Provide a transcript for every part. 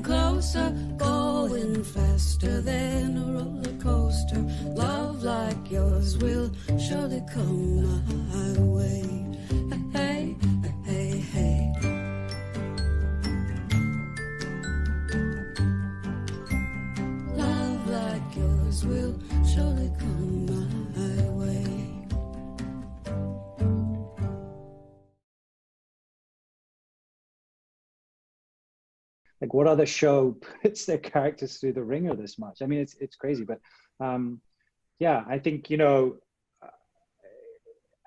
getting closer, going faster than a roller coaster. Love like yours will surely come my way. Hey, hey, hey. Love like yours will surely come my way. Like, what other show puts their characters through the ringer this much? I mean, it's crazy, but yeah, I think, you know,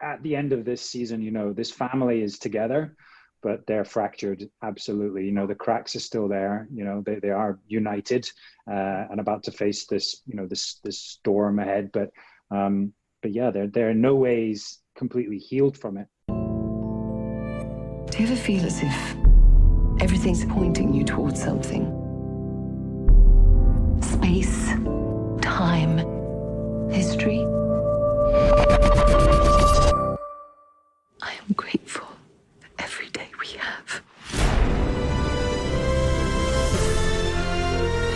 at the end of this season, you know, this family is together, but they're fractured. Absolutely. You know, the cracks are still there. You know, they are united and about to face this, you know, this storm ahead. But yeah, they're in no ways completely healed from it. Do you ever feel as if everything's pointing you towards something? Space, time, history. I am grateful for every day we have.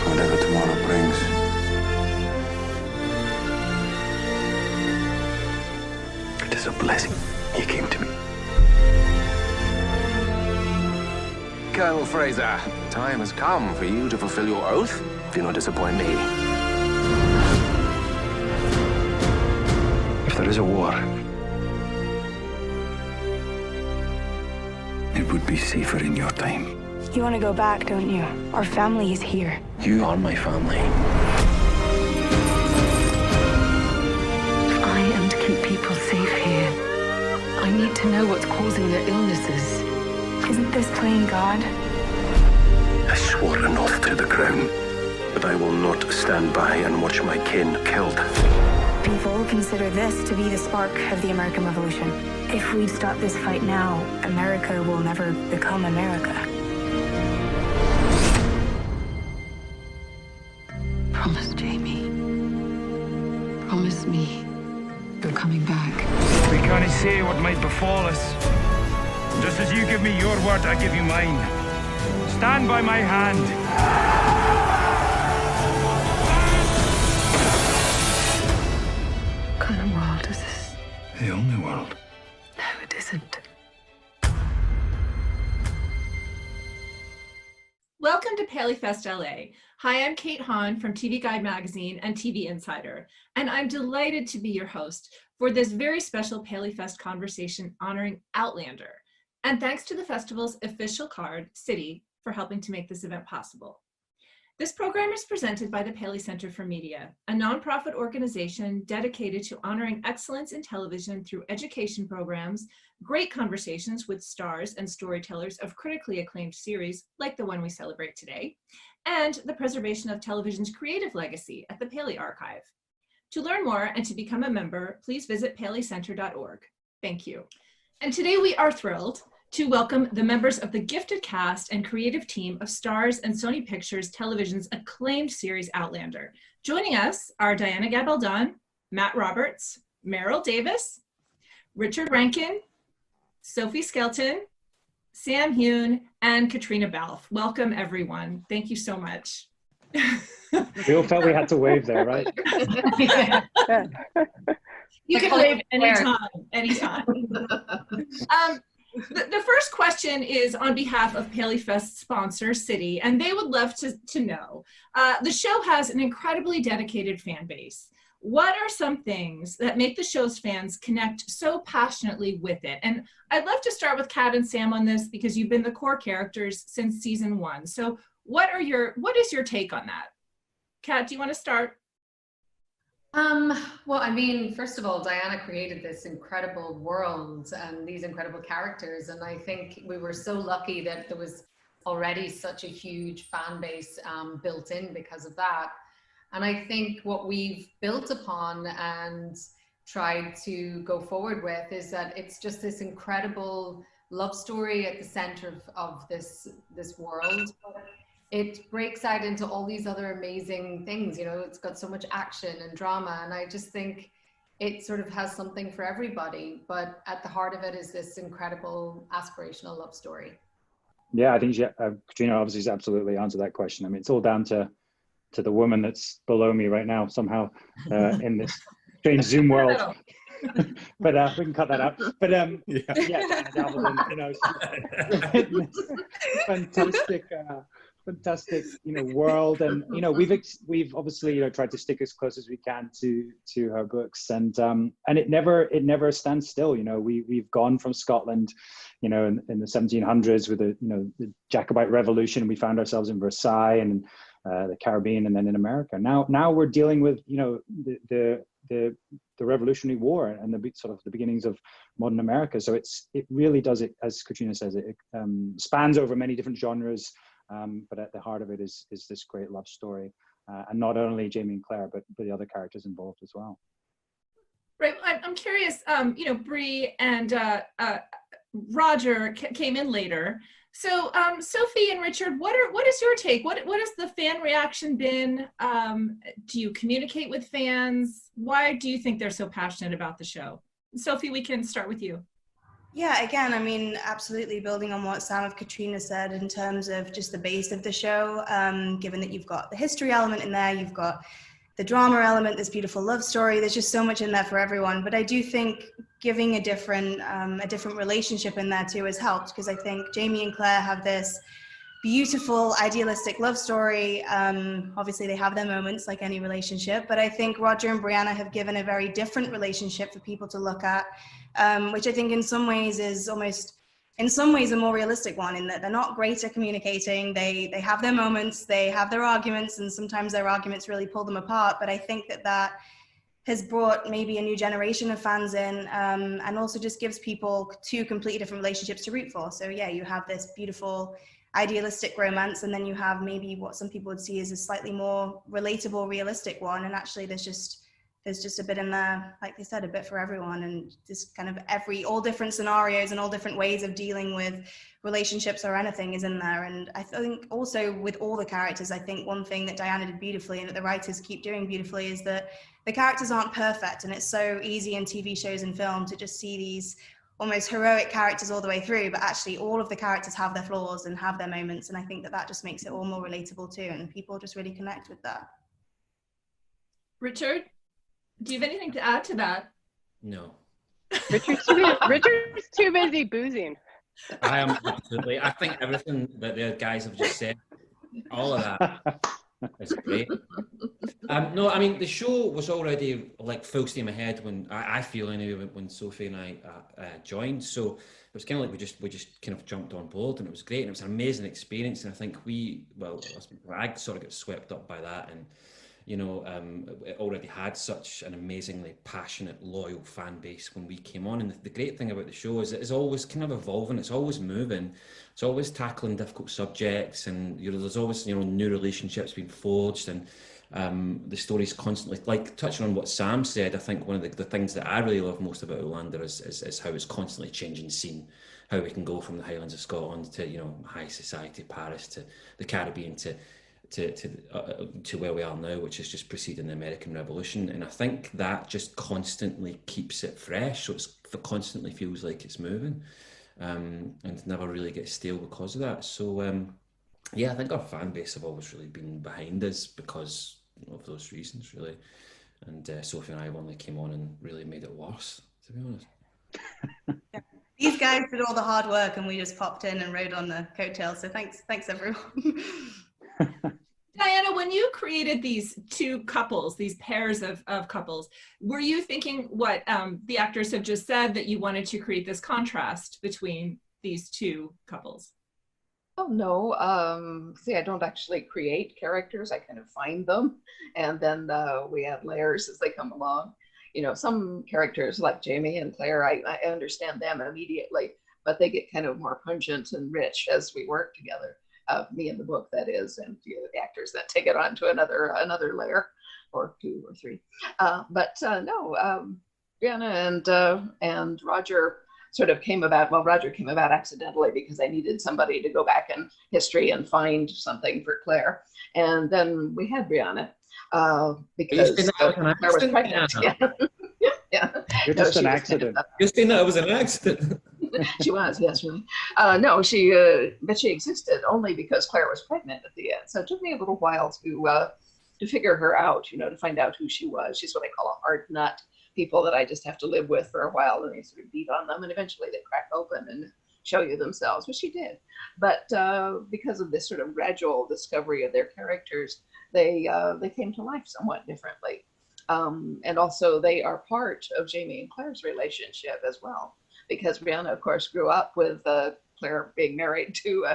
Whatever tomorrow brings. It is a blessing you came to me. Colonel Fraser, time has come for you to fulfill your oath. Do not disappoint me. If there is a war, it would be safer in your time. You want to go back, don't you? Our family is here. You are my family. If I am to keep people safe here, I need to know what's causing their illnesses. Isn't this playing God? I swore an oath to the crown, but I will not stand by and watch my kin killed. People consider this to be the spark of the American Revolution. If we stop this fight now, America will never become America. Promise, Jamie. Promise me you're coming back. We can't say what might befall us. Just as you give me your word, I give you mine. Stand by my hand. What kind of world is this? The only world. No, it isn't. Welcome to Paleyfast LA. Hi, I'm Kate Hahn from TV Guide Magazine and TV Insider, and I'm delighted to be your host for this very special Paleyfast conversation honoring Outlander. And thanks to the festival's official card, City, for helping to make this event possible. This program is presented by the Paley Center for Media, a nonprofit organization dedicated to honoring excellence in television through education programs, great conversations with stars and storytellers of critically acclaimed series like the one we celebrate today, and the preservation of television's creative legacy at the Paley Archive. To learn more and to become a member, please visit paleycenter.org. Thank you. And today we are thrilled to welcome the members of the gifted cast and creative team of Starz and Sony Pictures Television's acclaimed series Outlander. Joining us are Diana Gabaldon, Matt Roberts, Meryl Davis, Richard Rankin, Sophie Skelton, Sam Hune, and Katrina Balfe. Welcome, everyone. Thank you so much. We all felt we had to wave there, right? Yeah. You can wave anytime. The first question is on behalf of Paleyfest sponsor, City, and they would love to know. The show has an incredibly dedicated fan base. What are some things that make the show's fans connect so passionately with it? And I'd love to start with Kat and Sam on this because you've been the core characters since season 1. So what is your take on that? Kat, do you want to start? Well, I mean, first of all, Diana created this incredible world and these incredible characters. And I think we were so lucky that there was already such a huge fan base built in because of that. And I think what we've built upon and tried to go forward with is that it's just this incredible love story at the center of this world. It breaks out into all these other amazing things. You know, it's got so much action and drama, and I just think it sort of has something for everybody, but at the heart of it is this incredible aspirational love story. Yeah, I think Katrina obviously has absolutely answered that question. I mean, it's all down to the woman that's below me right now somehow in this strange Zoom world. But we can cut that out. But fantastic, world, and we've obviously tried to stick as close as we can to her books, and it never stands still. We've gone from Scotland, in the 1700s with the Jacobite Revolution. We found ourselves in Versailles and the Caribbean, and then in America. Now we're dealing with the Revolutionary War and the beginnings of modern America. So it really does it, as Katrina says, it spans over many different genres, but at the heart of it is this great love story, and not only Jamie and Claire, but the other characters involved as well. Right. I'm curious. Bree and Roger came in later. So Sophie and Richard, what is your take? What has the fan reaction been? Do you communicate with fans? Why do you think they're so passionate about the show? Sophie, we can start with you. Yeah, again, I mean, absolutely building on what Sam and Katrina said in terms of just the base of the show, given that you've got the history element in there, you've got the drama element, this beautiful love story, there's just so much in there for everyone. But I do think giving a different relationship in there too has helped, because I think Jamie and Claire have this beautiful idealistic love story. Obviously they have their moments like any relationship, but I think Roger and Brianna have given a very different relationship for people to look at, which I think in some ways is almost, in some ways, a more realistic one, in that they're not great at communicating. They have their moments, they have their arguments, and sometimes their arguments really pull them apart. But I think that has brought maybe a new generation of fans in, and also just gives people two completely different relationships to root for. So yeah, you have this beautiful idealistic romance, and then you have maybe what some people would see as a slightly more relatable, realistic one. And actually there's just a bit in there, like they said, a bit for everyone, and just kind of all different scenarios and all different ways of dealing with relationships or anything is in there. And I think also with all the characters, I think one thing that Diana did beautifully and that the writers keep doing beautifully is that the characters aren't perfect. And it's so easy in TV shows and film to just see these almost heroic characters all the way through, but actually all of the characters have their flaws and have their moments. And I think that just makes it all more relatable too. And people just really connect with that. Richard? Do you have anything to add to that? No. Richard's too busy boozing. I am absolutely. I think everything that the guys have just said, all of that is great. No, I mean, the show was already like full steam ahead when I feel anyway when Sophie and I joined. So it was kind of like we just kind of jumped on board, and it was great, and it was an amazing experience. And I think I sort of got swept up by that, and it already had such an amazingly passionate, loyal fan base when we came on. And the great thing about the show is it's always kind of evolving, it's always moving, it's always tackling difficult subjects, and there's always new relationships being forged, and the story's constantly, like touching on what Sam said. I think one of the things that I really love most about Outlander is how it's constantly changing scene, how we can go from the Highlands of Scotland to high society Paris, to the Caribbean, to where we are now, which is just preceding the American Revolution. And I think that just constantly keeps it fresh, so it constantly feels like it's moving, and never really gets stale because of that. So I think our fan base have always really been behind us because of those reasons, really. And Sophie and I only came on and really made it worse, to be honest. Yeah. These guys did all the hard work, and we just popped in and rode on the coattails. So thanks everyone. Diana, when you created these two couples, these pairs of couples, were you thinking what the actors have just said, that you wanted to create this contrast between these two couples? Oh, no. See, I don't actually create characters. I kind of find them, and then we add layers as they come along. Some characters like Jamie and Claire, I understand them immediately, but they get kind of more pungent and rich as we work together. Me in the book, that is, and the actors that take it on to another layer or two or three. No, Brianna and Roger sort of came about. Well, Roger came about accidentally because I needed somebody to go back in history and find something for Claire, and then we had Brianna because Claire was pregnant. Yeah. You're just an accident. You're saying that it was an accident. She was, yes, really. No, but she existed only because Claire was pregnant at the end. So it took me a little while to figure her out, to find out who she was. She's what I call a hard nut, people that I just have to live with for a while, and they sort of beat on them, and eventually they crack open and show you themselves, which she did. But because of this sort of gradual discovery of their characters, they came to life somewhat differently. And also they are part of Jamie and Claire's relationship as well, because Brianna, of course, grew up with Claire being married to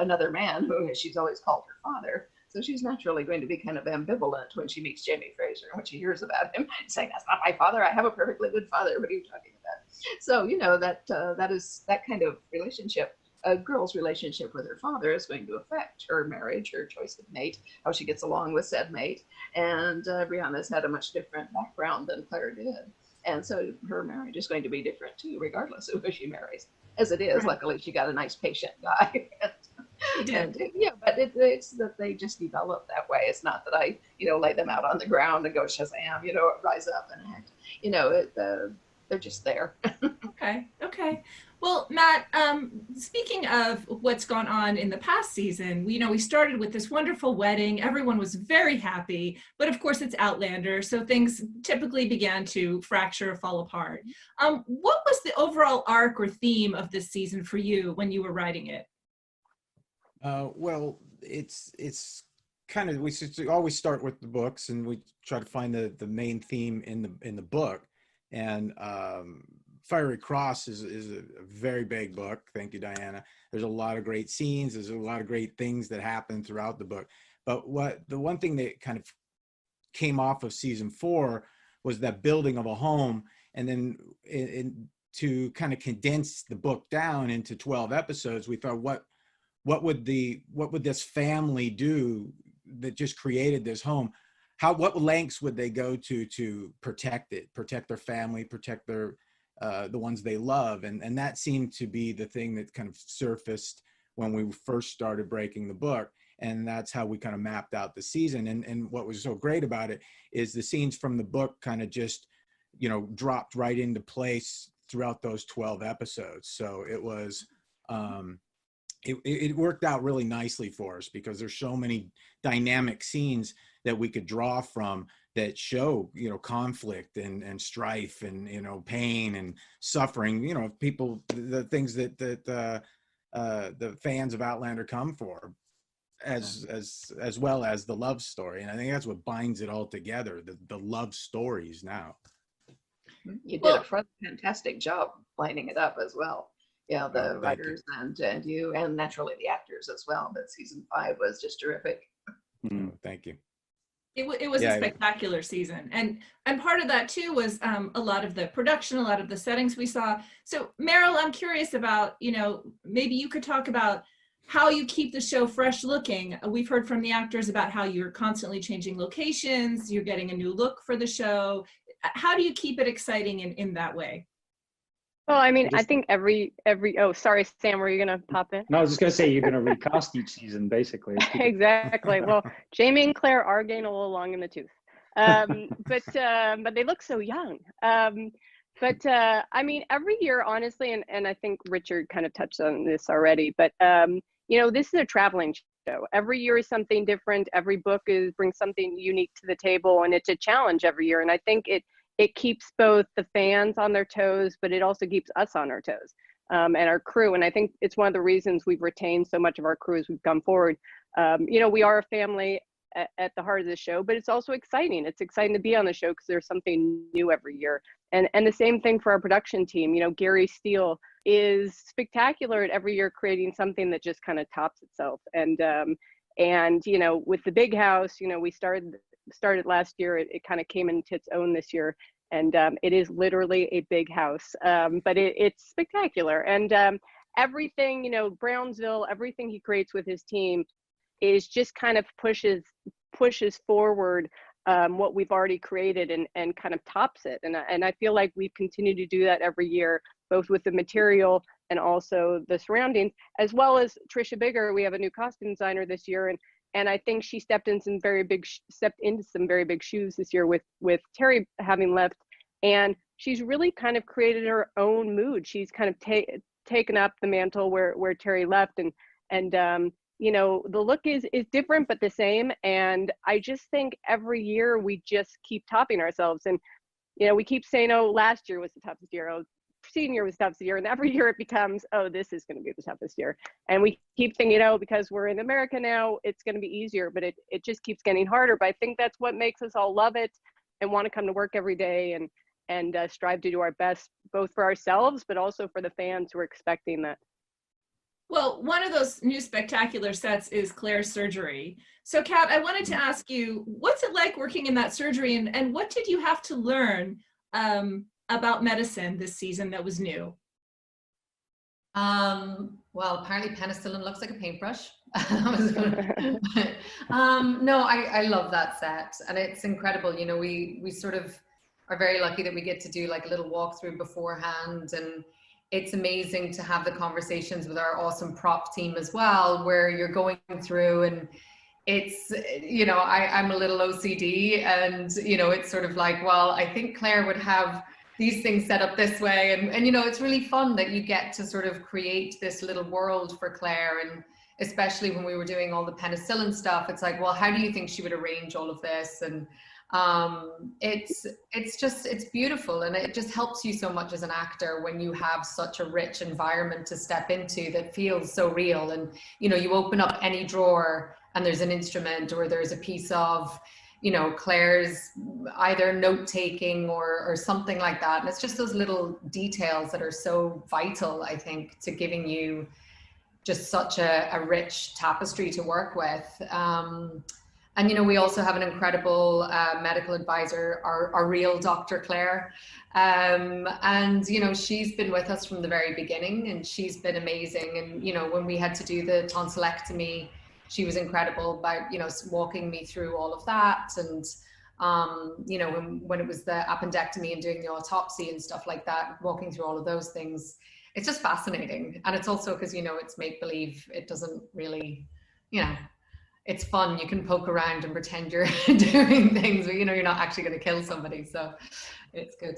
another man who she's always called her father. So she's naturally going to be kind of ambivalent when she meets Jamie Fraser and when she hears about him, saying, "That's not my father. I have a perfectly good father. What are you talking about?" So, that is that kind of relationship. A girl's relationship with her father is going to affect her marriage, her choice of mate, how she gets along with said mate. And Brianna's had a much different background than Claire did. And so her marriage is going to be different too, regardless of who she marries. As it is, right. Luckily, she got a nice patient guy. But it's that they just develop that way. It's not that I, lay them out on the ground and go Shazam, rise up and act. They're just there. Okay. Well, Matt, speaking of what's gone on in the past season, we started with this wonderful wedding. Everyone was very happy, but of course it's Outlander, so things typically began to fracture or fall apart. What was the overall arc or theme of this season for you when you were writing it? Well, it's kind of, we always start with the books, and we try to find the main theme in the book. And Fiery Cross is a very big book. Thank you, Diana. There's a lot of great scenes. There's a lot of great things that happen throughout the book. But the one thing that kind of came off of season 4 was that building of a home, and then to kind of condense the book down into 12 episodes, we thought, what would this family do that just created this home? What lengths would they go to protect it, protect their family, protect their the ones they love? And that seemed to be the thing that kind of surfaced when we first started breaking the book. And that's how we kind of mapped out the season. And what was so great about it is the scenes from the book kind of just, dropped right into place throughout those 12 episodes. So it was, it worked out really nicely for us, because there's so many dynamic scenes that we could draw from that show, conflict and strife and, pain and suffering, people, the things that the fans of Outlander come for, as well as the love story. And I think that's what binds it all together, the love stories now. You did a fantastic job lining it up as well. Yeah, the writers and you, and naturally the actors as well. But season 5 was just terrific. Thank you. It was a spectacular season, and part of that too was a lot of the production, a lot of the settings we saw. So Meryl, I'm curious about, maybe you could talk about how you keep the show fresh looking. We've heard from the actors about how you're constantly changing locations, you're getting a new look for the show. How do you keep it exciting in that way? Well, I mean, I think every oh, sorry, Sam, were you going to pop in? No, I was just going to say, you're going to recast each season, basically. Exactly. Well, Jamie and Claire are getting a little long in the tooth. But they look so young. I mean, every year, honestly, and I think Richard kind of touched on this already, but, this is a traveling show. Every year is something different. Every book brings something unique to the table, and it's a challenge every year. And I think it keeps both the fans on their toes, but it also keeps us on our toes, and our crew. And I think it's one of the reasons we've retained so much of our crew as we've come forward. We are a family at the heart of the show, but it's also exciting. It's exciting to be on the show because there's something new every year. And the same thing for our production team. Gary Steele is spectacular at every year creating something that just kind of tops itself. And with the big house, we started last year. It kind of came into its own this year, and it is literally a big house, but it's spectacular. And everything, Brownsville, everything he creates with his team is just kind of pushes forward what we've already created and kind of tops it. And I feel like we've continued to do that every year, both with the material and also the surroundings, as well as Trisha Bigger. We have a new costume designer this year, and I think she stepped into some very big shoes this year with Terry having left, and she's really kind of created her own mood. She's kind of taken up the mantle where Terry left, and you know, the look is different but the same. And I just think every year we just keep topping ourselves, and you know, we keep saying, oh, last year was the toughest year, oh, preceding year was the toughest year, and every year it becomes, oh, this is going to be the toughest year. And we keep thinking, you know, because we're in America now, it's going to be easier, but it just keeps getting harder. But I think that's what makes us all love it and want to come to work every day and strive to do our best, both for ourselves, but also for the fans who are expecting that. Well, one of those new spectacular sets is Claire's surgery. So Kat, I wanted to ask you, what's it like working in that surgery, and what did you have to learn about medicine this season that was new? Well, apparently penicillin looks like a paintbrush. No, I love that set, and it's incredible. You know, we sort of are very lucky that we get to do like a little walkthrough beforehand, and it's amazing to have the conversations with our awesome prop team as well, where you're going through, and it's, you know, I'm a little OCD, and you know, it's sort of like, well, I think Claire would have these things set up this way, and you know, it's really fun that you get to sort of create this little world for Claire. And especially when we were doing all the penicillin stuff, it's like, well, how do you think she would arrange all of this? And it's beautiful, and it just helps you so much as an actor when you have such a rich environment to step into that feels so real. And you know, you open up any drawer and there's an instrument, or there's a piece of, you know, Claire's either note taking or something like that. And it's just those little details that are so vital, I think, to giving you just such a rich tapestry to work with. And, you know, we also have an incredible medical advisor, our real Dr. Claire. And, you know, she's been with us from the very beginning, and she's been amazing. And, you know, when we had to do the tonsillectomy, she was incredible by, you know, walking me through all of that. And, you know, when it was the appendectomy and doing the autopsy and stuff like that, walking through all of those things, it's just fascinating. And it's also because, you know, it's make-believe. It doesn't really, you know, it's fun. You can poke around and pretend you're doing things, but you know, you're not actually going to kill somebody. So it's good.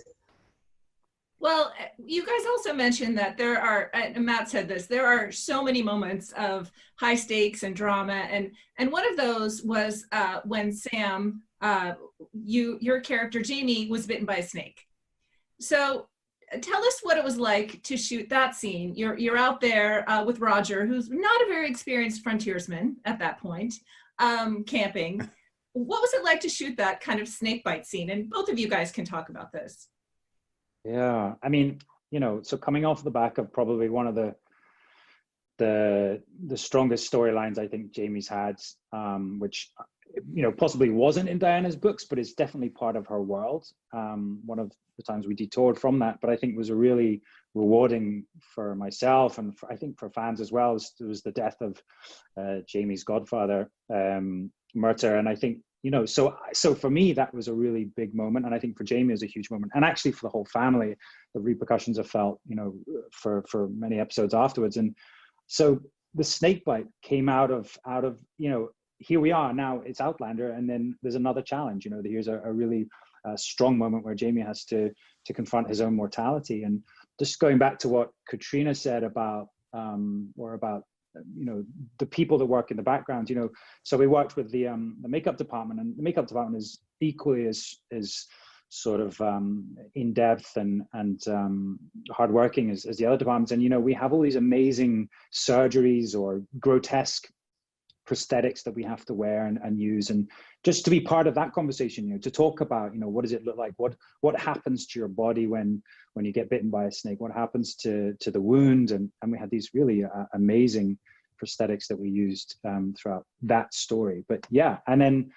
Well, you guys also mentioned that there are, and Matt said this, there are so many moments of high stakes and drama. And one of those was when Sam, your character, Jamie, was bitten by a snake. So tell us what it was like to shoot that scene. You're out there with Roger, who's not a very experienced frontiersman at that point, camping. What was it like to shoot that kind of snake bite scene? And both of you guys can talk about this. Yeah, I mean, you know, so coming off the back of probably one of the strongest storylines I think Jamie's had, which, you know, possibly wasn't in Diana's books, but it's definitely part of her world. One of the times we detoured from that, but I think was a really rewarding for myself, and I think for fans as well. It was the death of Jamie's godfather, Murta, and I think, you know, so for me that was a really big moment, and I think for Jamie it was a huge moment, and actually for the whole family, the repercussions are felt, you know, for many episodes afterwards. And so the snake bite came out of you know, here we are now, it's Outlander, and then there's another challenge. You know, here's a really strong moment where Jamie has to confront his own mortality. And just going back to what Katrina said about you know, the people that work in the background, you know, so we worked with the makeup department, and the makeup department is equally as sort of in depth and hardworking as the other departments. And you know, we have all these amazing surgeries or grotesque prosthetics that we have to wear and use, and just to be part of that conversation, you know, to talk about, you know, what does it look like, what happens to your body when you get bitten by a snake, what happens to the wound, and we had these really amazing prosthetics that we used throughout that story. But yeah, and then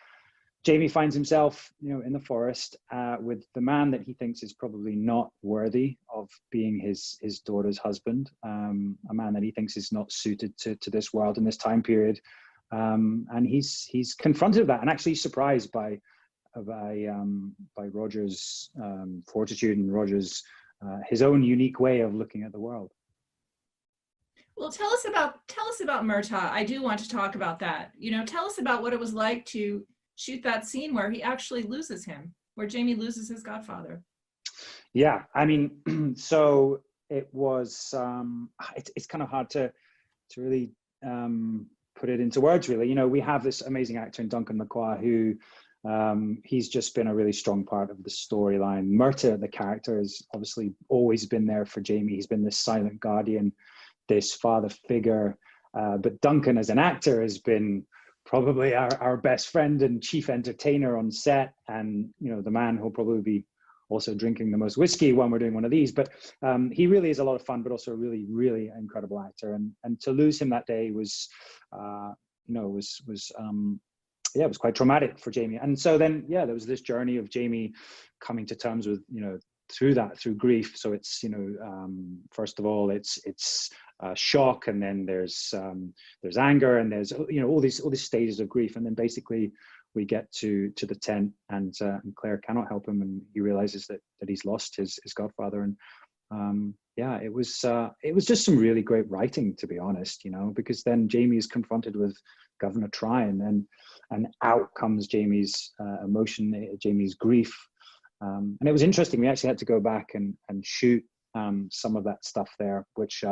Jamie finds himself, you know, in the forest with the man that he thinks is probably not worthy of being his daughter's husband, a man that he thinks is not suited to this world in this time period. And he's confronted with that, and actually surprised by Roger's fortitude and Roger's his own unique way of looking at the world. Well, tell us about Murta. I do want to talk about that. You know, tell us about what it was like to shoot that scene where he actually loses him, where Jamie loses his godfather. Yeah, I mean, so it was it's kind of hard to really put it into words, really. You know, we have this amazing actor in Duncan McQuarrie who he's just been a really strong part of the storyline. Murta, the character, has obviously always been there for Jamie. He's been this silent guardian, this father figure. But Duncan as an actor has been probably our best friend and chief entertainer on set, and, you know, the man who'll probably be also drinking the most whiskey when we're doing one of these. But he really is a lot of fun, but also a really, really incredible actor. And to lose him that day was, you know, yeah, it was quite traumatic for Jamie. And so then, yeah, there was this journey of Jamie coming to terms with, you know, through grief. So it's, you know, first of all, it's shock, and then there's anger, and there's, you know, all these stages of grief. And then basically we get to the tent, and Claire cannot help him, and he realizes that he's lost his godfather. And yeah, it was just some really great writing, to be honest, you know, because then Jamie is confronted with Governor Tryon, and out comes Jamie's emotion, Jamie's grief. And it was interesting. We actually had to go back and shoot some of that stuff there, which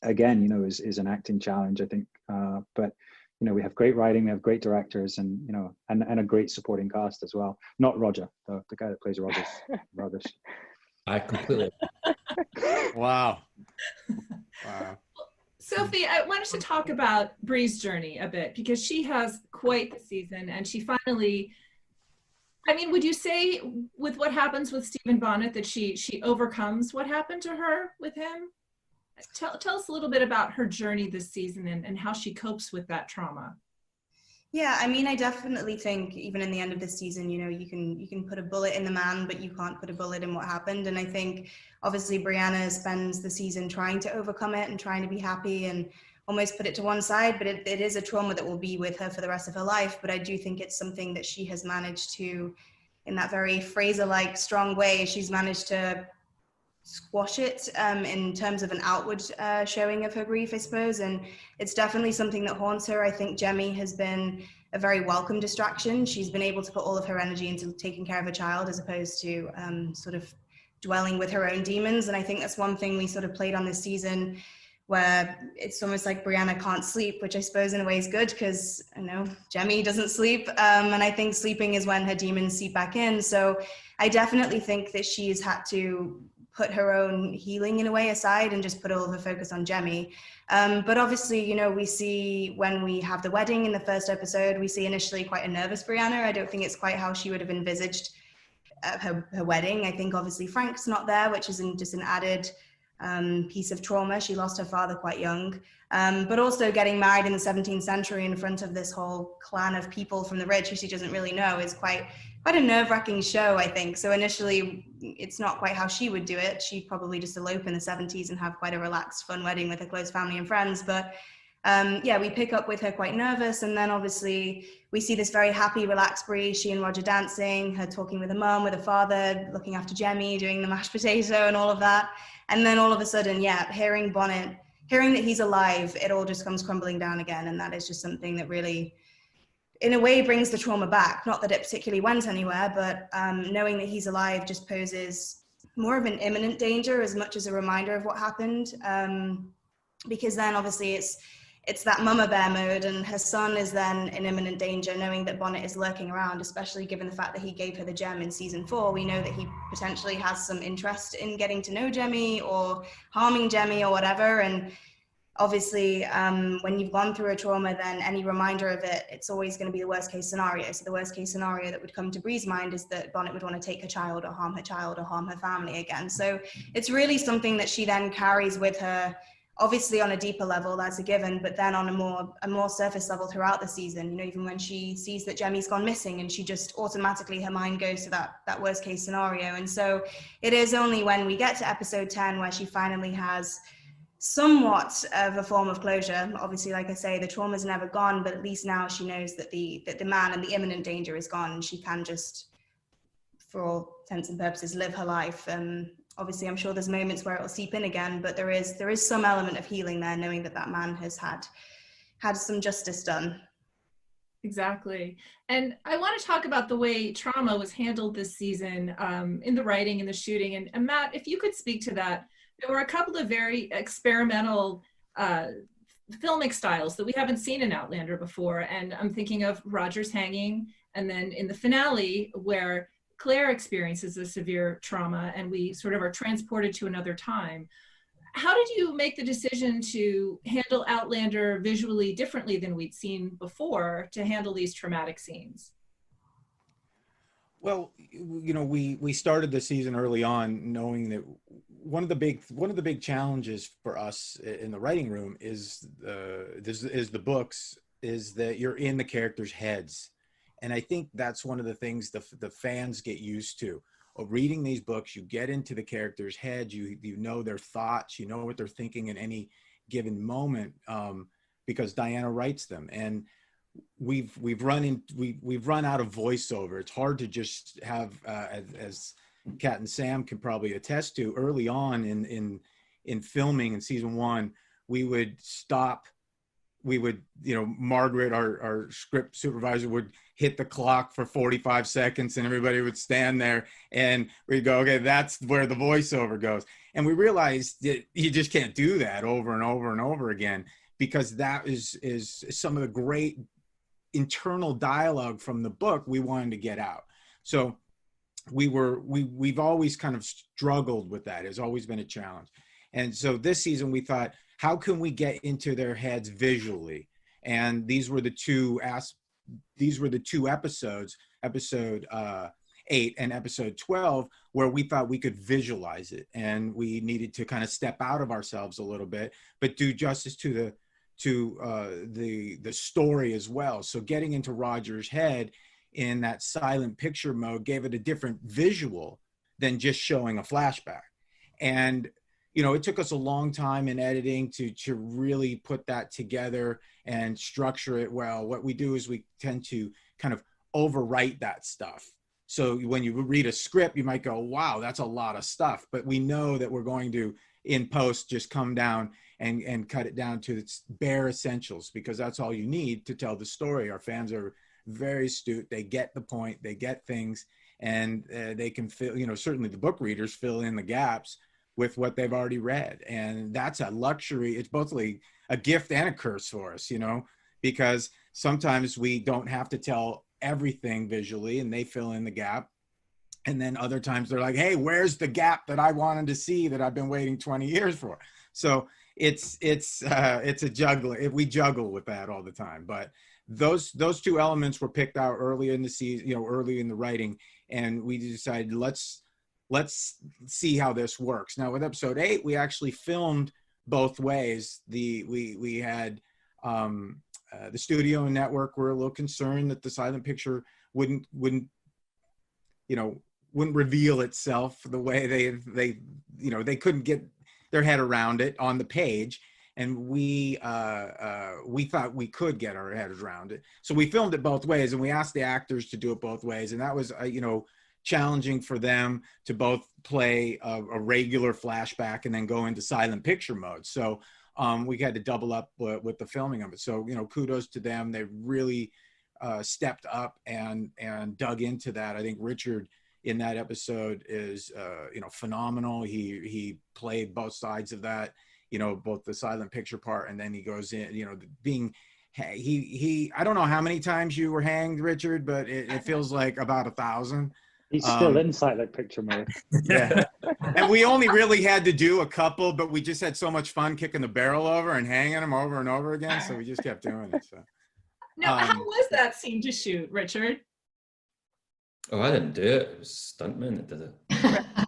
again, you know, is an acting challenge, I think. But you know, we have great writing, we have great directors, and, you know, and a great supporting cast as well. Not Roger, the guy that plays Roger's rubbish. I completely. Wow. Sophie, I wanted to talk about Bree's journey a bit, because she has quite the season, and she finally, I mean, would you say with what happens with Stephen Bonnet that she overcomes what happened to her with him? Tell us a little bit about her journey this season, and how she copes with that trauma. Yeah, I mean, I definitely think even in the end of the season, you know, you can put a bullet in the man, but you can't put a bullet in what happened. And I think obviously Brianna spends the season trying to overcome it and trying to be happy and almost put it to one side, but it is a trauma that will be with her for the rest of her life. But I do think it's something that she has managed to, in that very Fraser-like strong way, she's managed to squash it in terms of an outward showing of her grief, I suppose. And it's definitely something that haunts her. I think Jemmy has been a very welcome distraction. She's been able to put all of her energy into taking care of her child, as opposed to sort of dwelling with her own demons. And I think that's one thing we sort of played on this season, where it's almost like Brianna can't sleep, which I suppose in a way is good, because, you know, Jemmy doesn't sleep. And I think sleeping is when her demons seep back in. So I definitely think that she's had to put her own healing in a way aside and just put all of her focus on Jemmy. But obviously, you know, we see when we have the wedding in the first episode, we see initially quite a nervous Brianna. I don't think it's quite how she would have envisaged her wedding. I think obviously Frank's not there, which is just an added piece of trauma. She lost her father quite young. But also getting married in the 17th century in front of this whole clan of people from the rich who she doesn't really know is quite a nerve-wracking show, I think. So initially, it's not quite how she would do it. She'd probably just elope in the 70s and have quite a relaxed, fun wedding with her close family and friends. But yeah, we pick up with her quite nervous. And then obviously we see this very happy, relaxed Bree, she and Roger dancing, her talking with her mum, with her father, looking after Jemmy, doing the mashed potato and all of that. And then all of a sudden, yeah, hearing Bonnet, hearing that he's alive, it all just comes crumbling down again. And that is just something that really, in a way, brings the trauma back. Not that it particularly went anywhere, but knowing that he's alive just poses more of an imminent danger as much as a reminder of what happened. Because then obviously it's that mama bear mode, and her son is then in imminent danger, knowing that Bonnet is lurking around, especially given the fact that he gave her the gem in season 4. We know that he potentially has some interest in getting to know Jemmy or harming Jemmy or whatever. And obviously, when you've gone through a trauma, then any reminder of it, it's always going to be the worst case scenario. So the worst case scenario that would come to Bree's mind is that Bonnet would want to take her child or harm her family again. So it's really something that she then carries with her, obviously on a deeper level, that's a given, but then on a more surface level throughout the season. You know, even when she sees that Jemmy's gone missing, and she just automatically, her mind goes to that worst case scenario. And so it is only when we get to episode 10 where she finally has somewhat of a form of closure. Obviously, like I say, the trauma's never gone, but at least now she knows that the man and the imminent danger is gone, and she can just, for all intents and purposes, live her life. Obviously, I'm sure there's moments where it'll seep in again, but there is some element of healing there, knowing that man has had some justice done. Exactly. And I want to talk about the way trauma was handled this season, in the writing and the shooting. And Matt, if you could speak to that, there were a couple of very experimental filmic styles that we haven't seen in Outlander before. And I'm thinking of Roger's hanging, and then in the finale where Claire experiences a severe trauma and we sort of are transported to another time. How did you make the decision to handle Outlander visually differently than we'd seen before to handle these traumatic scenes? Well, you know, we started the season early on knowing that one of the big challenges for us in the writing room is the books, is that you're in the characters' heads. And I think that's one of the things the fans get used to. Of reading these books, you get into the characters' heads, you know their thoughts, you know what they're thinking in any given moment, because Diana writes them. And we've run out of voiceover. It's hard to just have, as Kat and Sam can probably attest to, early on in filming in season 1, we would stop. We would, you know, Margaret, our script supervisor, would hit the clock for 45 seconds and everybody would stand there and we'd go, okay, that's where the voiceover goes. And we realized that you just can't do that over and over and over again, because that is some of the great internal dialogue from the book we wanted to get out. So we've always kind of struggled with that. It's always been a challenge. And so this season we thought, how can we get into their heads visually? And these were the two episodes, episode 8 and episode 12, where we thought we could visualize it, and we needed to kind of step out of ourselves a little bit, but do justice to the story as well. So getting into Roger's head in that silent picture mode gave it a different visual than just showing a flashback. And you know, it took us a long time in editing to really put that together and structure it well. What we do is we tend to kind of overwrite that stuff. So when you read a script, you might go, wow, that's a lot of stuff. But we know that we're going to, in post, just come down and cut it down to its bare essentials, because that's all you need to tell the story. Our fans are very astute. They get the point, they get things, and they can fill, you know, certainly the book readers fill in the gaps with what they've already read. And that's a luxury. It's both a gift and a curse for us, you know, because sometimes we don't have to tell everything visually and they fill in the gap. And then other times they're like, hey, where's the gap that I wanted to see that I've been waiting 20 years for? So it's a juggling. We juggle with that all the time. But those two elements were picked out early in the season, you know, early in the writing. And we decided, let's see how this works. Now with episode 8, we actually filmed both ways. We had the studio and network were a little concerned that the silent picture wouldn't reveal itself the way they couldn't get their head around it on the page. And we thought we could get our heads around it. So we filmed it both ways, and we asked the actors to do it both ways. And that was, challenging for them to both play a regular flashback and then go into silent picture mode. So we had to double up with the filming of it. So, kudos to them. They really stepped up and dug into that. I think Richard in that episode is, phenomenal. He played both sides of that, both the silent picture part, and then he goes in, I don't know how many times you were hanged, Richard, but it feels like about 1,000. He's still in silent picture mode. Yeah. And we only really had to do a couple, but we just had so much fun kicking the barrel over and hanging him over and over again. So we just kept doing it. So. Now, how was that scene to shoot, Richard? Oh, I didn't do it. It was stuntman that did it.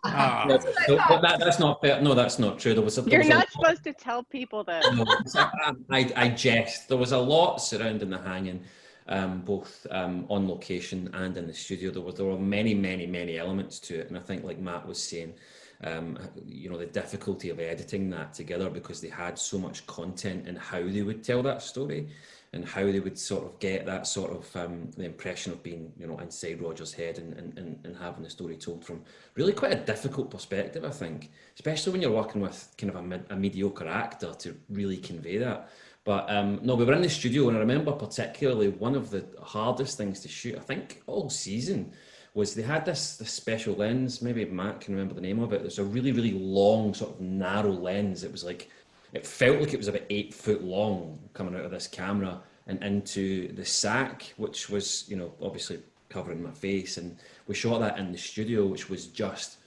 That's not fair. No, that's not true. You're not supposed to tell people that. No, I jest. There was a lot surrounding the hanging. Both on location and in the studio. There were many elements to it, and I think, like Matt was saying, the difficulty of editing that together, because they had so much content in how they would tell that story and how they would sort of get that sort of the impression of being inside Roger's head and having the story told from really quite a difficult perspective, I think, especially when you're working with kind of a mediocre actor to really convey that. But no, we were in the studio, and I remember particularly one of the hardest things to shoot, I think all season, was they had this special lens. Maybe Matt can remember the name of it. There's a really, really long, sort of narrow lens. It was like, it felt like it was about 8 foot long coming out of this camera and into the sack, which was, you know, obviously covering my face. And we shot that in the studio, which was just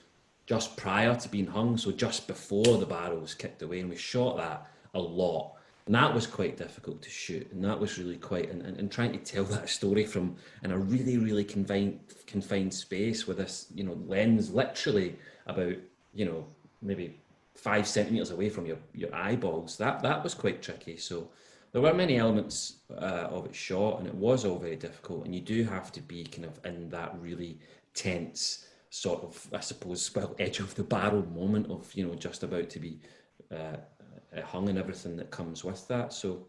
prior to being hung, so just before the barrel was kicked away, and we shot that a lot. And that was quite difficult to shoot, and that was really quite, and trying to tell that story from in a really, really confined space with this, you know, lens literally about, you know, maybe 5 centimeters away from your eyeballs. That was quite tricky. So there were many elements of it shot, and it was all very difficult. And you do have to be kind of in that really tense sort of, I suppose, well, edge of the barrel moment of, you know, just about to be hung and everything that comes with that. So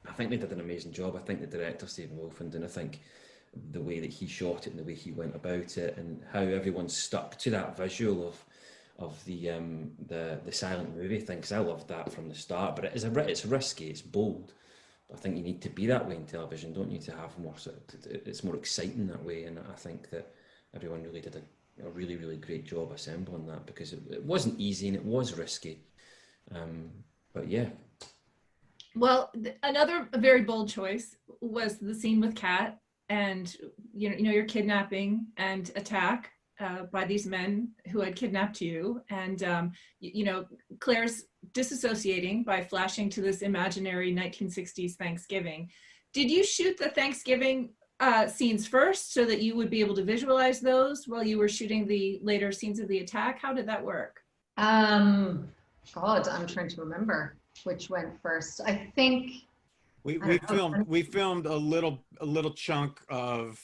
I think they did an amazing job. I think the director, Stephen Wolfend, and I think the way that he shot it and the way he went about it and how everyone stuck to that visual of the silent movie thing, because I loved that from the start. But it's risky, it's bold. But I think you need to be that way in television, don't you, to have more it's more exciting that way. And I think that everyone really did a really, really great job assembling that, because it wasn't easy and it was risky. But yeah. Well, another very bold choice was the scene with Kat, and you know your kidnapping and attack by these men who had kidnapped you, and you know, Claire's disassociating by flashing to this imaginary 1960s Thanksgiving. Did you shoot the Thanksgiving scenes first so that you would be able to visualize those while you were shooting the later scenes of the attack? How did that work? God, I'm trying to remember which went first. I think we filmed a little chunk of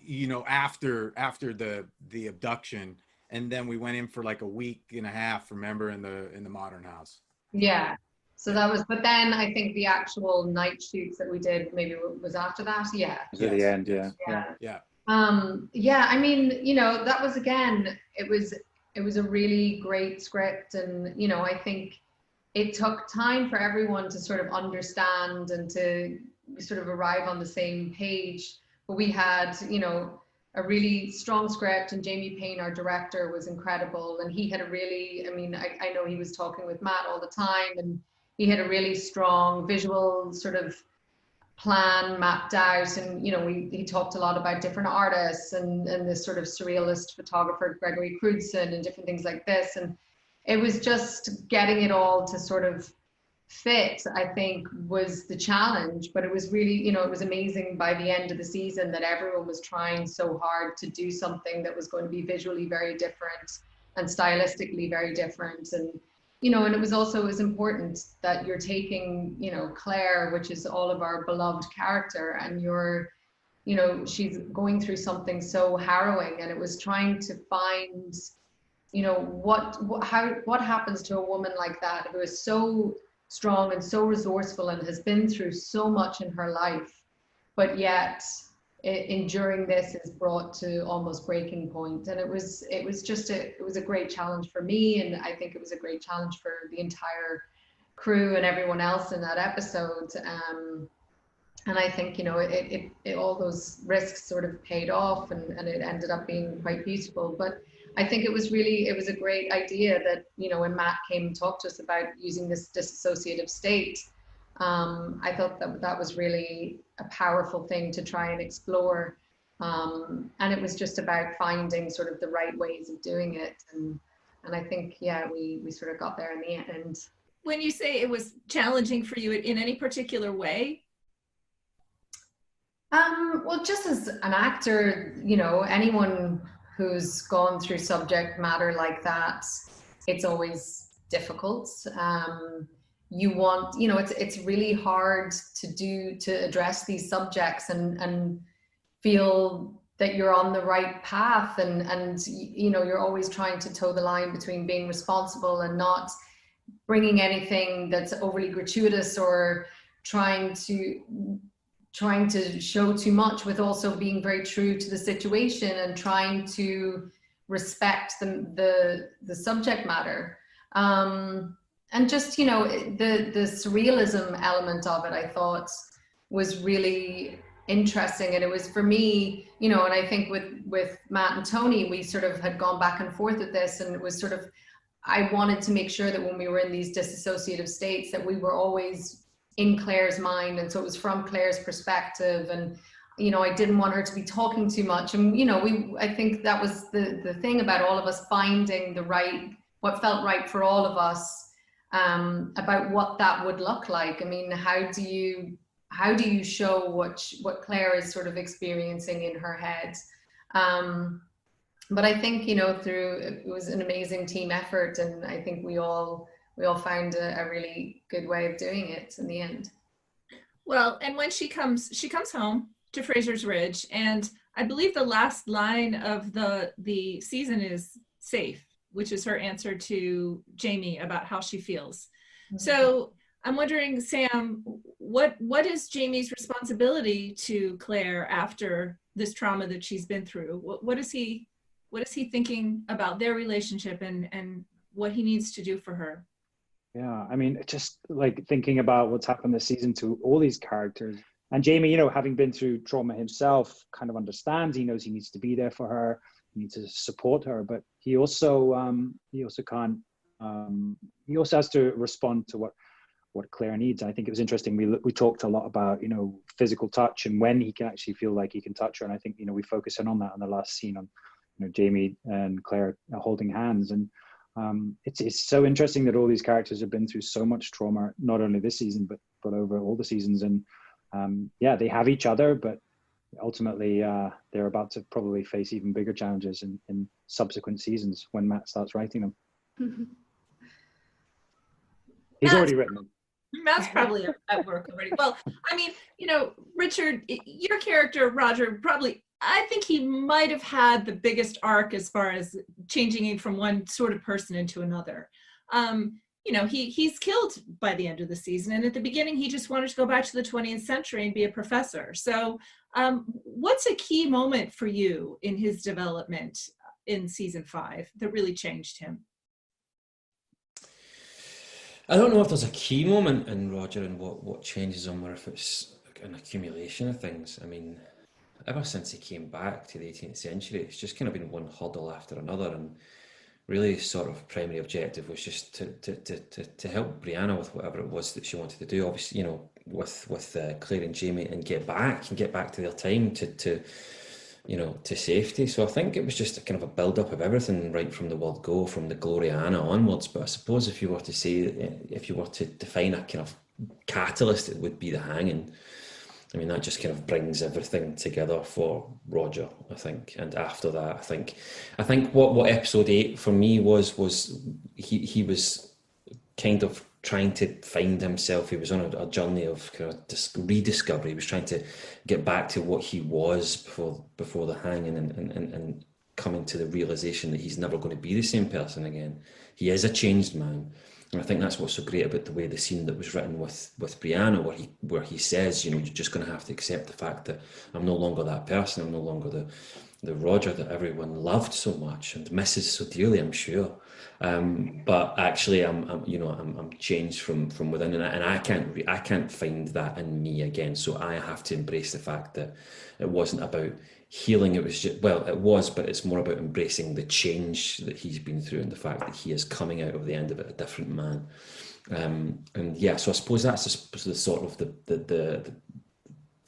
you know, after the abduction, and then we went in for like a week and a half, remember, in the modern house. Yeah. So that was, but then I think the actual night shoots that we did maybe was after that. Yeah. At the end, yeah. Yeah. Yeah, I mean, you know, that was, again, it was a really great script, and you know, I think it took time for everyone to sort of understand and to sort of arrive on the same page. But we had, you know, a really strong script, and Jamie Payne, our director, was incredible, and he had a really, I mean, I know he was talking with Matt all the time, and he had a really strong visual sort of plan mapped out, and you know, he talked a lot about different artists and this sort of surrealist photographer Gregory Crewdson and different things like this, and it was just getting it all to sort of fit, I think, was the challenge. But it was really, you know, it was amazing by the end of the season that everyone was trying so hard to do something that was going to be visually very different and stylistically very different. And you know, and it was important that you're taking, you know, Claire, which is all of our beloved character, and you're, you know, she's going through something so harrowing, and it was trying to find, you know, what happens to a woman like that who is so strong and so resourceful and has been through so much in her life, but yet enduring this is brought to almost breaking point. And it was a great challenge for me, and I think it was a great challenge for the entire crew and everyone else in that episode. And I think, you know, it all those risks sort of paid off, and it ended up being quite beautiful. But I think it was a great idea that, you know, when Matt came and talked to us about using this dissociative state, I thought that was really a powerful thing to try and explore. And it was just about finding sort of the right ways of doing it. And I think, yeah, we sort of got there in the end. When you say it was challenging for you in any particular way? Well, just as an actor, you know, anyone who's gone through subject matter like that, it's always difficult. You want, you know, it's really hard to address these subjects and feel that you're on the right path, and you know, you're always trying to toe the line between being responsible and not bringing anything that's overly gratuitous or trying to show too much, with also being very true to the situation and trying to respect the subject matter. And just, you know, the surrealism element of it, I thought, was really interesting. And it was for me, you know, and I think with Matt and Tony, we sort of had gone back and forth with this, and it was sort of, I wanted to make sure that when we were in these disassociative states that we were always in Claire's mind. And so it was from Claire's perspective, and, you know, I didn't want her to be talking too much. And, you know, I think that was the thing about all of us finding what felt right for all of us, about what that would look like. I mean, how do you show what Claire is sort of experiencing in her head? But I think, you know, it was an amazing team effort, and I think we all found a really good way of doing it in the end. Well, and when she comes home to Fraser's Ridge, and I believe the last line of the season is safe, which is her answer to Jamie about how she feels. Mm-hmm. So I'm wondering, Sam, what is Jamie's responsibility to Claire after this trauma that she's been through? What is he thinking about their relationship and what he needs to do for her? Yeah, I mean, just like thinking about what's happened this season to all these characters. And Jamie, you know, having been through trauma himself, kind of understands, he knows he needs to be there for her, he needs to support her, but he also can't, he also has to respond to what Claire needs. And I think it was interesting, we talked a lot about, you know, physical touch and when he can actually feel like he can touch her. And I think, you know, we focus in on that in the last scene on, you know, Jamie and Claire holding hands. And it's so interesting that all these characters have been through so much trauma, not only this season, but over all the seasons. And yeah, they have each other, but ultimately they're about to probably face even bigger challenges in subsequent seasons when Matt starts writing them. He's already written them. Matt's probably at work already. Well, I mean, you know, Richard, your character, Roger, probably, I think he might have had the biggest arc as far as changing from one sort of person into another. You know, he's killed by the end of the season. And at the beginning, he just wanted to go back to the 20th century and be a professor. So what's a key moment for you in his development in season 5 that really changed him? I don't know if there's a key moment in Roger and what changes him, or if it's an accumulation of things. I mean, ever since he came back to the 18th century, it's just kind of been one hurdle after another, and really sort of primary objective was just to help Brianna with whatever it was that she wanted to do. Obviously, you know, with Claire and Jamie, and get back to their time to you know, to safety. So I think it was just a kind of a build-up of everything right from the word go, from the Gloriana onwards. But I suppose if you were to define a kind of catalyst, it would be the hanging. I mean, that just kind of brings everything together for Roger, I think. And after that, I think what episode 8 for me was he was kind of trying to find himself. He was on a journey of kind of rediscovery. He was trying to get back to what he was before the hanging, and coming to the realization that he's never going to be the same person again. He is a changed man. And I think that's what's so great about the way the scene that was written with Brianna, where he says, you know, you're just going to have to accept the fact that I'm no longer that person. I'm no longer the Roger that everyone loved so much and misses so dearly, I'm sure. But actually, I'm changed from within, and I can't find that in me again. So I have to embrace the fact that it wasn't about healing. It was just, well, it was, but it's more about embracing the change that he's been through and the fact that he is coming out of the end of it a different man. And yeah, so I suppose that's the sort of the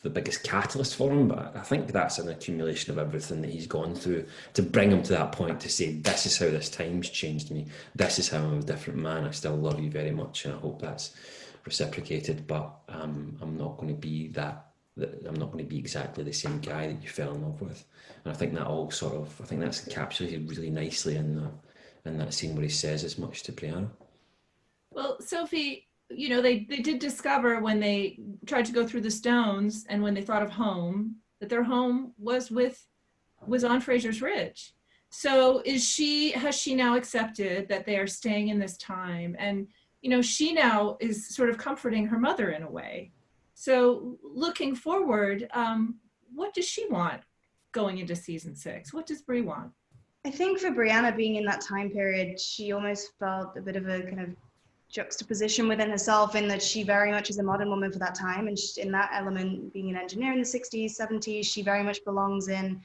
biggest catalyst for him, but I think that's an accumulation of everything that he's gone through to bring him to that point, to say, this is how this time's changed me, this is how I'm a different man, I still love you very much, and I hope that's reciprocated, but I'm not going to be I'm not going to be exactly the same guy that you fell in love with. And I think that all I think that's encapsulated really nicely in that scene where he says as much to Brianna. Well, Sophie, you know, they did discover when they tried to go through the stones and when they thought of home, that their home was on Fraser's Ridge. So has she now accepted that they are staying in this time? And, you know, she now is sort of comforting her mother in a way. So looking forward, what does she want going into season 6? What does Brie want? I think for Brianna being in that time period, she almost felt a bit of a kind of juxtaposition within herself, in that she very much is a modern woman for that time, and in that element, being an engineer in the 60s, 70s, she very much belongs in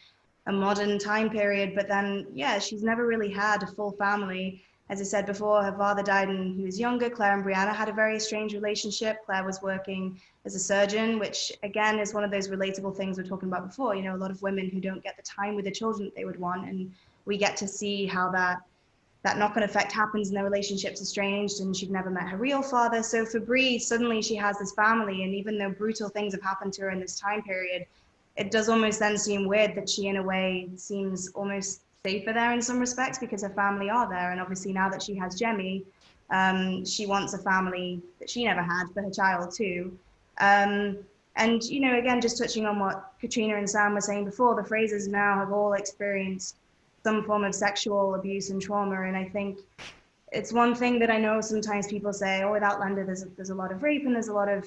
a modern time period. But then, yeah, she's never really had a full family. As I said before, her father died when he was younger. Claire and Brianna had a very strange relationship. Claire was working as a surgeon, which again is one of those relatable things we we're talking about before. You know, a lot of women who don't get the time with the children that they would want, and we get to see how that knock-on effect happens and their relationship's estranged, and she'd never met her real father. So for Bree, suddenly she has this family, and even though brutal things have happened to her in this time period, it does almost then seem weird that she in a way seems almost safer there in some respects, because her family are there. And obviously now that she has Jemmy, she wants a family that she never had for her child too. And, you know, again, just touching on what Katrina and Sam were saying before, the Frasers now have all experienced some form of sexual abuse and trauma. And I think it's one thing that I know sometimes people say, oh, with Outlander, there's a lot of rape and there's a lot of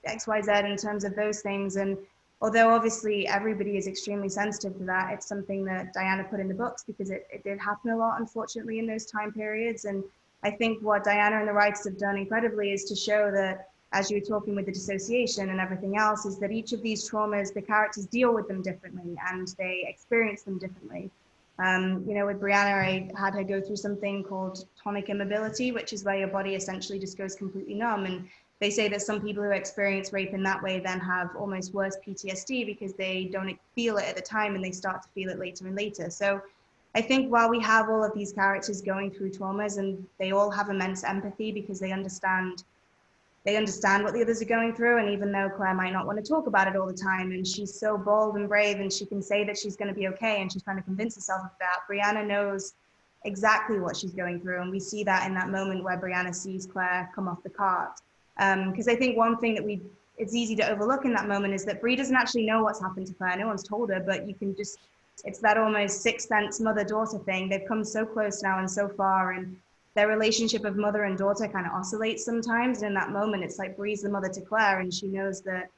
XYZ in terms of those things. And although obviously everybody is extremely sensitive to that, it's something that Diana put in the books because it did happen a lot, unfortunately, in those time periods. And I think what Diana and the writers have done incredibly is to show that, as you were talking with the dissociation and everything else, is that each of these traumas, the characters deal with them differently and they experience them differently. You know, with Brianna, I had her go through something called tonic immobility, which is where your body essentially just goes completely numb. And they say that some people who experience rape in that way then have almost worse PTSD because they don't feel it at the time and they start to feel it later and later. So I think while we have all of these characters going through traumas and they all have immense empathy because they understand what the others are going through, and even though Claire might not want to talk about it all the time, and she's so bold and brave and she can say that she's going to be okay and she's trying to convince herself of that, Brianna knows exactly what she's going through. And we see that in that moment where Brianna sees Claire come off the cart. Because I think one thing that it's easy to overlook in that moment is that Brie doesn't actually know what's happened to Claire. No one's told her, but you can just, it's that almost sixth sense mother-daughter thing. They've come so close now and so far, and their relationship of mother and daughter kind of oscillates sometimes. And in that moment, it's like Brie's the mother to Claire, and she knows that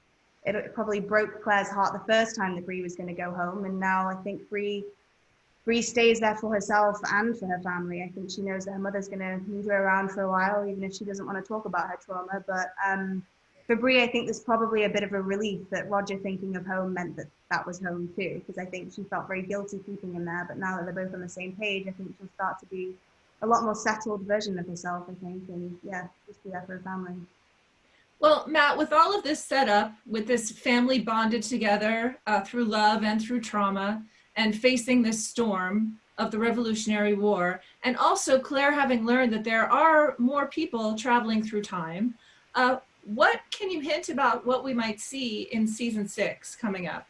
it probably broke Claire's heart the first time that Brie was going to go home. And now I think Brie stays there for herself and for her family. I think she knows that her mother's going to move her around for a while, even if she doesn't want to talk about her trauma. But for Brie, I think there's probably a bit of a relief that Roger thinking of home meant that that was home too, because I think she felt very guilty keeping him there. But now that they're both on the same page, I think she'll start to be a lot more settled version of herself, I think, and yeah, just be there for her family. Well, Matt, with all of this set up, with this family bonded together through love and through trauma, and facing this storm of the Revolutionary War, and also Claire having learned that there are more people traveling through time, what can you hint about what we might see in season 6 coming up?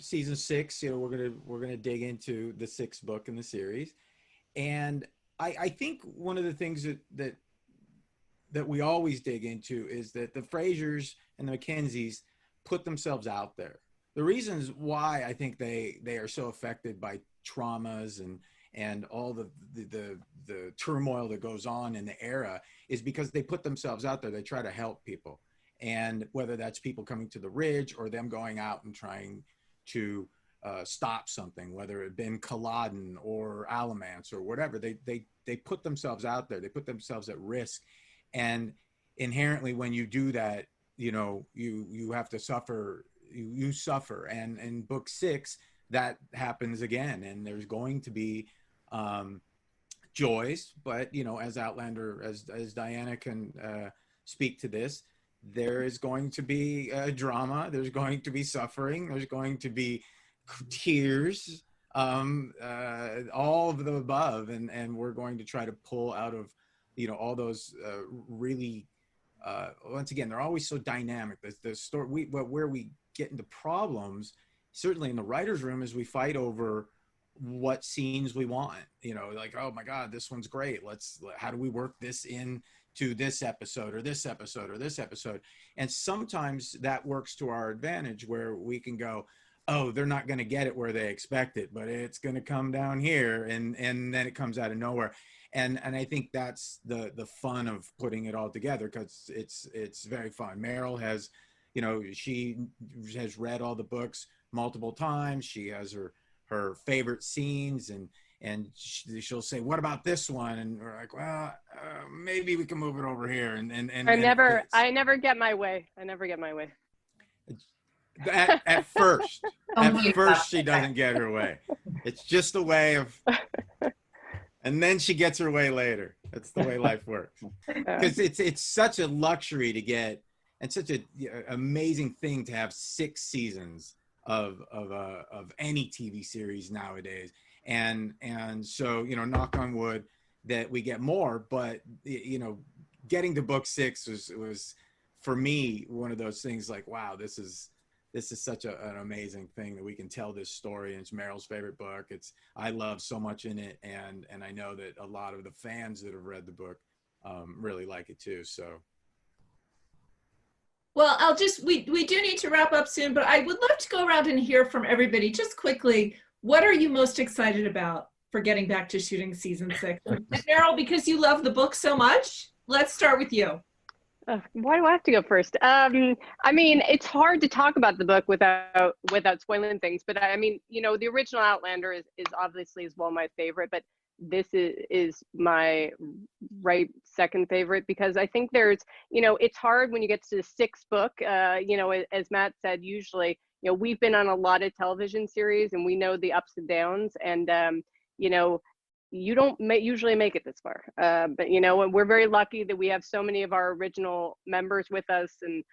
Season 6, you know, we're gonna dig into the 6th book in the series, and I think one of the things that we always dig into is that the Frasers and the Mackenzies put themselves out there. The reasons why I think they are so affected by traumas and all the turmoil that goes on in the era is because they put themselves out there. They try to help people, and whether that's people coming to the Ridge or them going out and trying to stop something, whether it been Culloden or Alamance or whatever, they put themselves out there. They put themselves at risk, and inherently, when you do that, you know, you have to suffer. You suffer, and in book 6, that happens again, and there's going to be joys, but you know, as Outlander, as Diana can speak to this, there is going to be drama, there's going to be suffering, there's going to be tears, all of the above, and we're going to try to pull out of, you know, all those really once again, they're always so dynamic. The story, where we get into problems, certainly in the writer's room, is we fight over what scenes we want, you know, like, oh my God, this one's great. How do we work this in to this episode or this episode or this episode? And sometimes that works to our advantage, where we can go, oh, they're not going to get it where they expect it, but it's going to come down here, and then it comes out of nowhere. And I think that's the fun of putting it all together, because it's very fun. Meryl has, you know, she has read all the books multiple times. She has her favorite scenes, and she'll say, "What about this one?" And we're like, "Well, maybe we can move it over here." And I never get my way. I never get my way. At first she doesn't get her way. It's just a way of, and then she gets her way later. That's the way life works. Because it's such a luxury to get, and such an amazing thing to have 6 seasons of any TV series nowadays. And so, you know, knock on wood that we get more, but you know, getting to book 6 was for me one of those things like, wow, this is such an amazing thing that we can tell this story. And it's Meryl's favorite book. I love so much in it. And I know that a lot of the fans that have read the book really like it too. So. Well, we do need to wrap up soon, but I would love to go around and hear from everybody just quickly. What are you most excited about for getting back to shooting season 6? And Meryl, because you love the book so much, let's start with you. Why do I have to go first? I mean, it's hard to talk about the book without spoiling things. But I mean, you know, the original Outlander is obviously as well my favorite, but this is my second favorite, because I think there's, you know, it's hard when you get to the 6th book. You know, as Matt said, usually, you know, we've been on a lot of television series and we know the ups and downs, and you know, you don't usually make it this far, but you know, we're very lucky that we have so many of our original members with us. And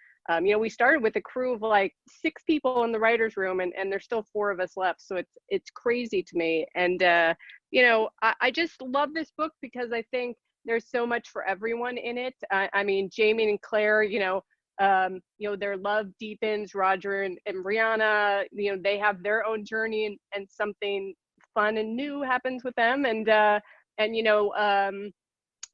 you know, we started with a crew of like 6 people in the writers' room, and there's still 4 of us left, so it's crazy to me. And you know, I just love this book because I think there's so much for everyone in it. I mean, Jamie and Claire, you know, their love deepens. Roger and Brianna, you know, they have their own journey, and something fun and new happens with them. And you know,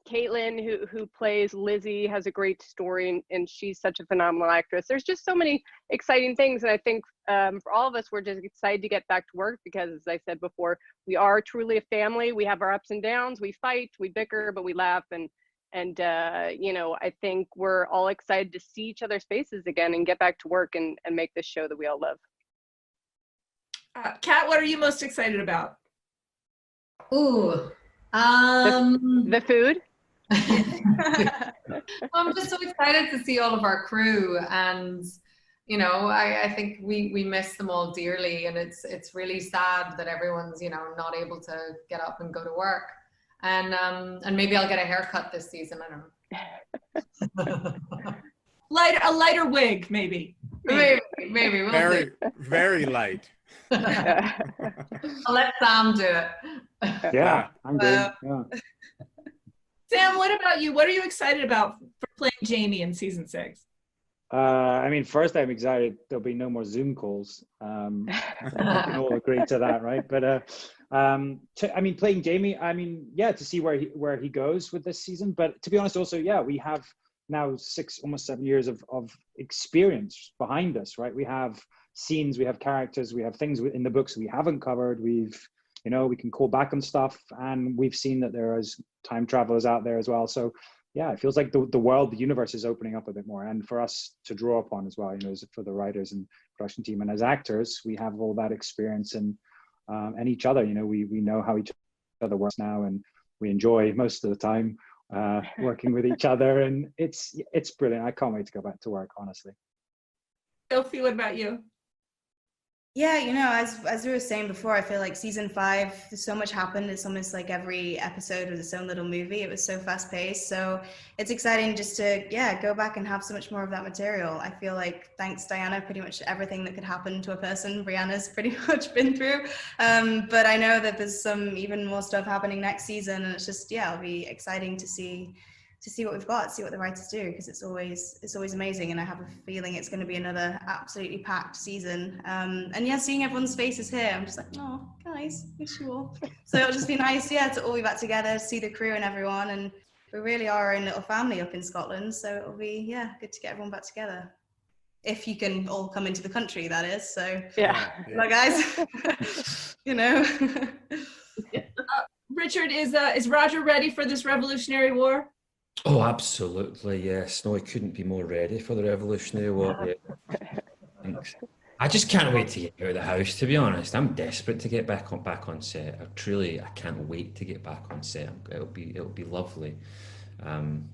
Caitlin, who plays Lizzie, has a great story, and she's such a phenomenal actress. There's just so many exciting things, and I think for all of us, we're just excited to get back to work because, as I said before, we are truly a family. We have our ups and downs. We fight, we bicker, but we laugh, and you know, I think we're all excited to see each other's faces again and get back to work and make this show that we all love. Kat, what are you most excited about? Ooh, the food. I'm just so excited to see all of our crew, and you know, I think we miss them all dearly, and it's really sad that everyone's, you know, not able to get up and go to work. And maybe I'll get a haircut this season. I don't know. A lighter wig, maybe. Maybe we'll see. Very light. I'll let Sam do it. Yeah, I'm good. Yeah. Sam, what about you? What are you excited about for playing Jamie in season 6? I mean, first I'm excited there'll be no more Zoom calls. We can all agree to that, right? But I mean, playing Jamie, I mean, yeah, to see where he goes with this season. But to be honest, also, yeah, we have now 6, almost 7 years of experience behind us, right? We have scenes, we have characters, we have things in the books we haven't covered. We've, you know, we can call back on stuff, and we've seen that there is time travelers out there as well. So yeah, it feels like the world, the universe is opening up a bit more, and for us to draw upon as well, you know, for the writers and production team, and as actors, we have all that experience and each other. You know, we know how each other works now, and we enjoy most of the time working with each other, and it's brilliant. I can't wait to go back to work, honestly. Sophie, what about you? Yeah, you know, as we were saying before, I feel like season 5, there's so much happened. It's almost like every episode was its own little movie. It was so fast paced. So it's exciting just to, yeah, go back and have so much more of that material. I feel like, thanks Diana, pretty much everything that could happen to a person, Brianna's pretty much been through. But I know that there's some even more stuff happening next season, and it's just, yeah, it'll be exciting to see what we've got, see what the writers do, because it's always amazing, and I have a feeling it's going to be another absolutely packed season. And yeah, seeing everyone's faces here, I'm just like, oh guys, miss you all. So it'll just be nice, yeah, to all be back together, see the crew and everyone, and we really are our own little family up in Scotland, so it'll be, yeah, good to get everyone back together. If you can all come into the country, that is. So yeah, well, guys, you know. Richard, is Roger ready for this Revolutionary War? Oh, absolutely, yes. No, I couldn't be more ready for the Revolutionary War. Yeah. Thanks. I just can't wait to get out of the house, to be honest. I'm desperate to get back on set. I can't wait to get back on set. It'll be lovely.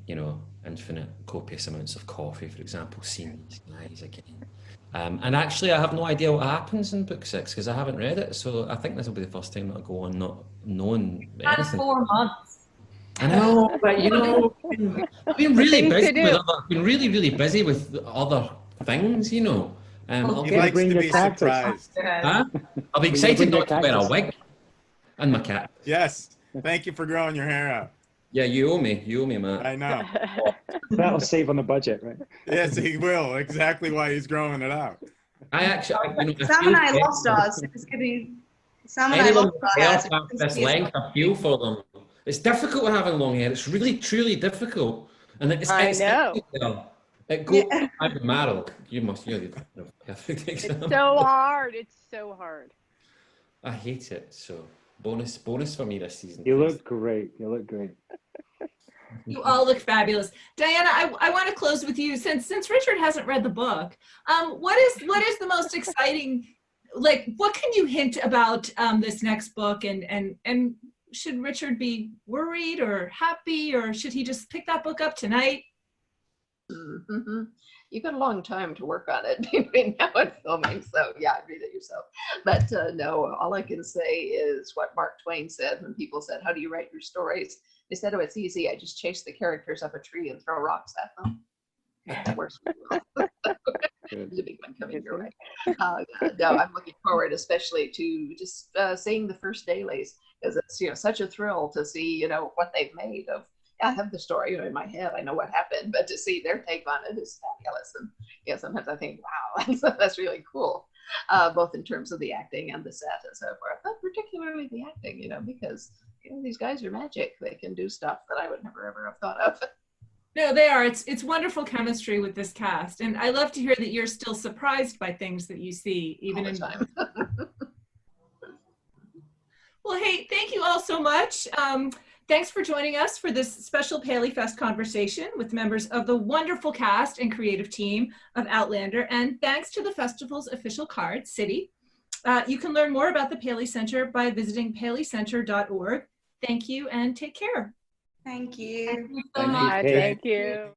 You know, infinite copious amounts of coffee, for example, seeing these guys again. And actually, I have no idea what happens in book 6 because I haven't read it. So I think this will be the first time that I go on not knowing anything. 4 months. I know, but you know, I've been really busy with other things, you know. I'll be surprised. Huh? I'll be excited not to wear a wig. And my cat. Yes. Thank you for growing your hair out. Yeah, you owe me, Matt. I know. That'll save on the budget, right? Yes, he will. Exactly why he's growing it out. Sam and I lost ours. It's gonna be. Sam and I lost ours. This length, I feel for them. It's difficult having long hair. It's really, truly difficult. And it's know. I've been married. You're the perfect example. It's so hard. It's so hard. I hate it. So bonus for me this season. You look great. You look great. You all look fabulous. Diana, I want to close with you since Richard hasn't read the book. What is the most exciting, like, what can you hint about this next book, and should Richard be worried or happy, or should he just pick that book up tonight? Mm-hmm. You've got a long time to work on it between now and filming, so yeah, read it yourself. But no, all I can say is what Mark Twain said when people said, "How do you write your stories?" They said, "Oh, it's easy. I just chase the characters up a tree and throw rocks at them." That works really well. There's a big one coming your way. No, I'm looking forward, especially to just seeing the first dailies, because it's such a thrill to see what they've made of. I have the story in my head. I know what happened, but to see their take on it is fabulous. And sometimes I think, wow, that's really cool, both in terms of the acting and the set and so forth, but particularly the acting, because these guys are magic. They can do stuff that I would never ever have thought of. No, they are. It's wonderful chemistry with this cast, and I love to hear that you're still surprised by things that you see, even in time. Well, hey, thank you all so much. Thanks for joining us for this special Paleyfast conversation with members of the wonderful cast and creative team of Outlander, and thanks to the festival's official card, City. You can learn more about the Paley Center by visiting paleycenter.org. Thank you and take care. Thank you. Thank you so much. Thank you.